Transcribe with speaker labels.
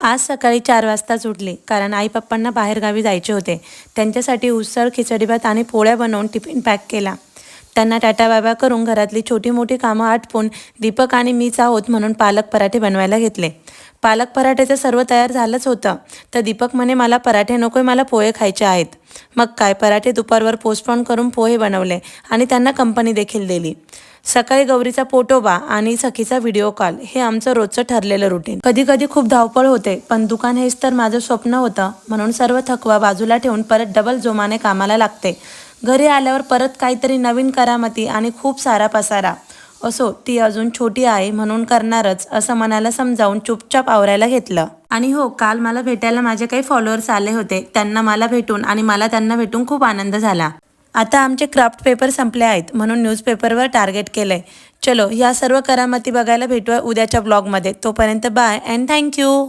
Speaker 1: आज सकाळी 4 वाजताच उठले कारण आई पप्पांना बाहेरगावी जायचे होते. त्यांच्यासाठी उसळ, खिचडी भात आणि पोळ्या बनवून टिफिन पॅक केला. त्यांना टाटा बाय बाय करून घरातली छोटी मोठी कामं आटपून दीपक आणि मीच आहोत म्हणून पालक पराठे बनवायला घेतले. पालक पराठ्याचं सर्व तयार झालंच होतं, तर दीपक म्हणे मला पराठे नकोय, मला पोहे खायचे आहेत. मग काय, पराठे दुपारवर पोस्टपोन करून पोहे बनवले आणि त्यांना कंपनी देखील दिली. सकाळी गौरीचा पोटोबा आणि सखीचा व्हिडिओ कॉल हे आमचं रोजचं ठरलेलं रुटीन. कधी कधी खूप धावपळ होते, पण दुकान हेच तर माझं स्वप्न होतं, म्हणून सर्व थकवा बाजूला ठेवून परत डबल जोमाने कामाला लागते. घरी आल्यावर परत काहीतरी नवीन करामती आणि खूप सारा पसारा. असो, ती अजून छोटी आहे म्हणून करणारच असं मनाला समजावून चुपचाप आवरायला घेतलं. आणि हो, काल मला भेटायला माझे काही फॉलोअर्स आले होते. त्यांना मला भेटून आणि मला त्यांना भेटून खूप आनंद झाला. आता आमचे क्राफ्ट पेपर संपले आहेत म्हणून न्यूजपेपरवर टार्गेट केलंय. चलो, या सर्व करामती बघायला भेटूया उद्याच्या ब्लॉगमध्ये. तोपर्यंत बाय अँड थँक्यू.